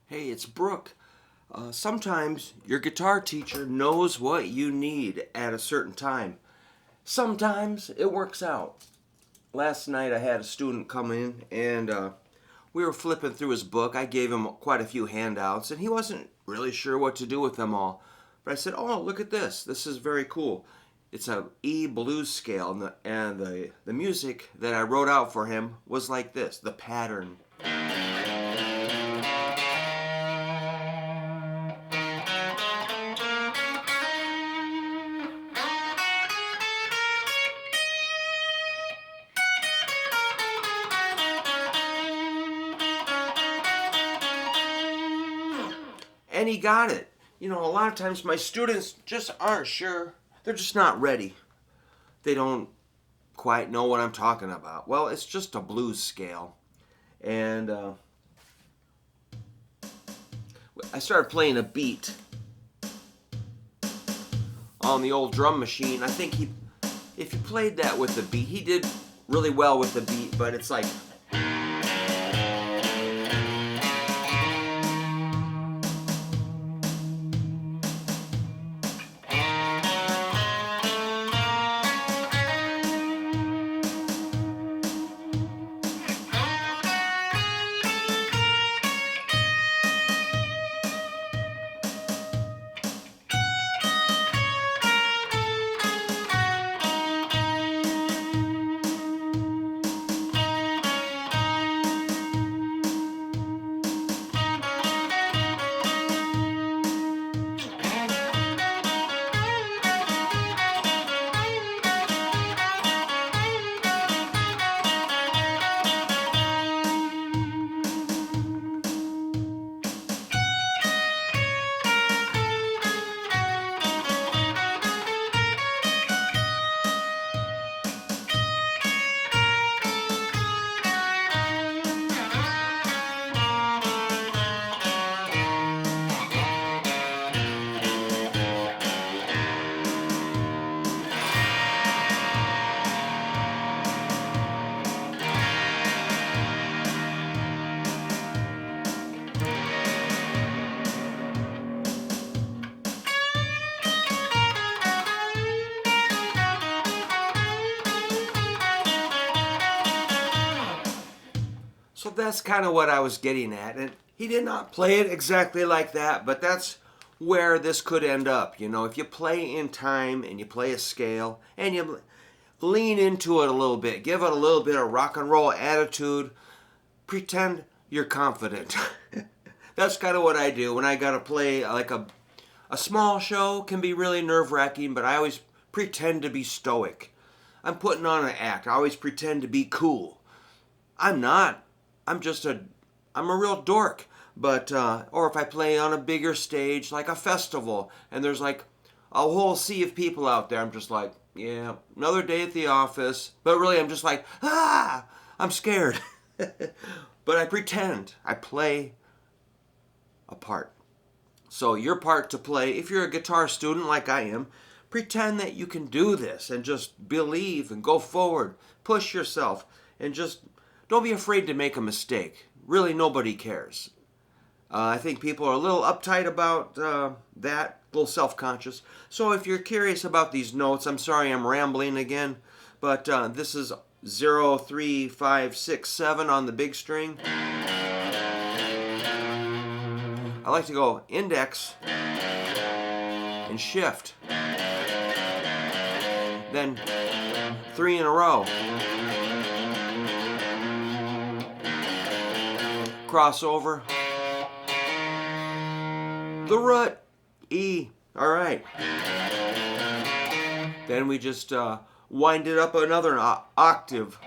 Hey, it's Brook. Sometimes your guitar teacher knows what you need at a certain time. Sometimes it works out. Last night I had a student come in and we were flipping through his book. I gave him quite a few handouts and he wasn't really sure what to do with them all. But I said, "Oh, look at this. This is very cool. It's a E blues scale and the music that I wrote out for him was like this, the pattern." And he got it. You know, a lot of times my students just aren't sure. They're just not ready. They don't quite know what I'm talking about. Well, it's just a blues scale. And I started playing a beat on the old drum machine. I think if he played that with the beat, he did really well with the beat, but it's like, so that's kind of what I was getting at. And he did not play it exactly like that, but that's where this could end up. You know, if you play in time and you play a scale and you lean into it a little bit, give it a little bit of rock and roll attitude, pretend you're confident. That's kind of what I do when I got to play like a small show can be really nerve-wracking, but I always pretend to be stoic. I'm putting on an act. I always pretend to be cool. I'm not. I'm a real dork. But or if I play on a bigger stage, like a festival, and there's like a whole sea of people out there, I'm just like, yeah, another day at the office. But really, I'm just like, I'm scared. But I pretend. I play a part. So your part to play, if you're a guitar student like I am, pretend that you can do this and just believe and go forward. Push yourself and just don't be afraid to make a mistake. Really, nobody cares. I think people are a little uptight about that, a little self-conscious. So if you're curious about these notes, I'm sorry I'm rambling again, but this is 0, 3, 5, 6, 7 on the big string. I like to go index and shift. Then 3 in a row. Crossover. The root, E. All right. Then we just wind it up another octave.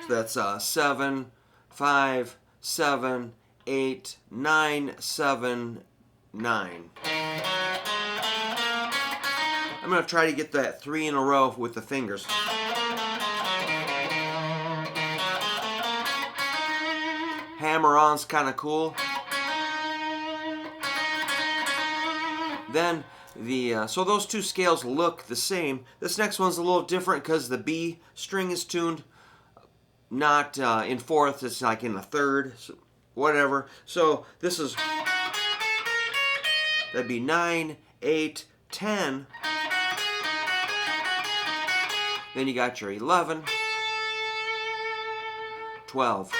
So that's 7, 5, 7, 8, 9, 7, 9. I'm going to try to get that 3 in a row with the fingers. Hammer-on's kind of cool. Then so those two scales look the same. This next one's a little different because the B string is tuned not in fourths, it's like in the third, so whatever. So this is, that'd be 9, 8, 10. Then you got your 11, 12,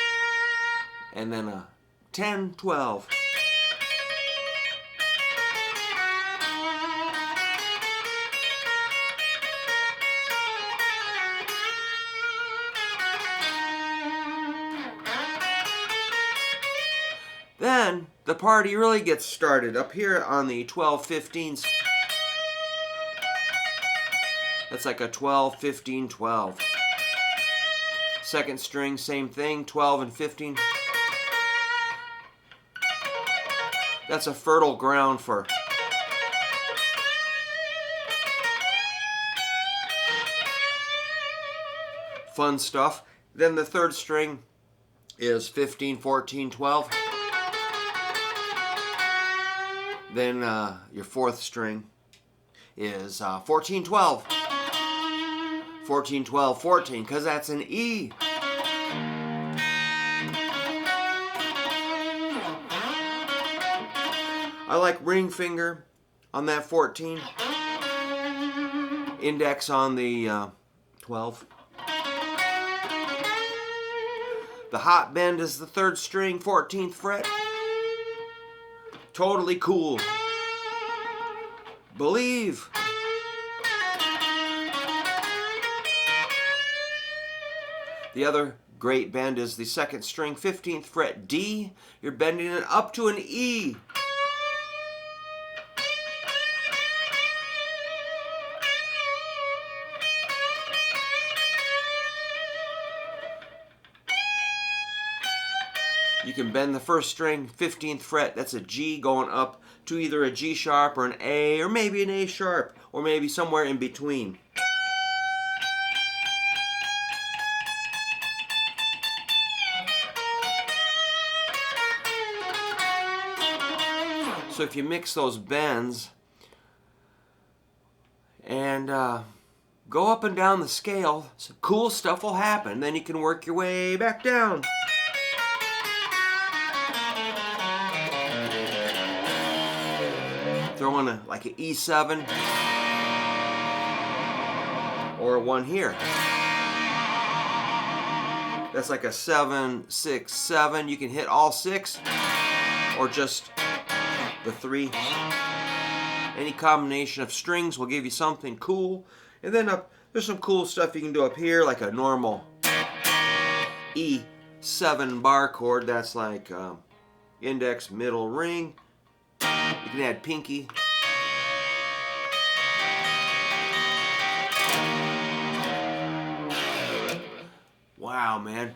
and then a 10, 12. Then the party really gets started up here on the 12, 15s. That's like a 12, 15, 12. Second string, same thing, 12 and 15. That's a fertile ground for fun stuff. Then the third string is 15, 14, 12. Then your fourth string is 14, 12. 14, 12, 14, because that's an E. I like ring finger on that 14. Index on the 12. The hot bend is the third string, 14th fret. Totally cool. Believe. The other great bend is the second string, 15th fret D. You're bending it up to an E. You can bend the first string, 15th fret, that's a G, going up to either a G sharp or an A, or maybe an A sharp, or maybe somewhere in between. So if you mix those bends and go up and down the scale, some cool stuff will happen. Then you can work your way back down. Throw in like an E7 or a one here. That's like a 7, 6, 7. You can hit all 6 or just the 3. Any combination of strings will give you something cool. And then there's some cool stuff you can do up here, like a normal E7 bar chord. That's like index, middle, ring. You can add pinky. Wow, man.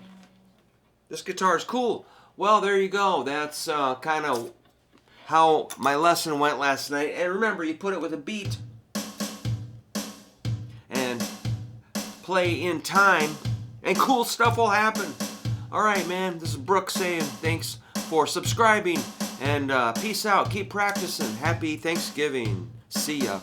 This guitar is cool. Well, there you go. That's kind of how my lesson went last night. And remember, you put it with a beat and play in time, and cool stuff will happen. All right, man. This is Brook saying thanks for subscribing, and peace out. Keep practicing. Happy Thanksgiving. See ya.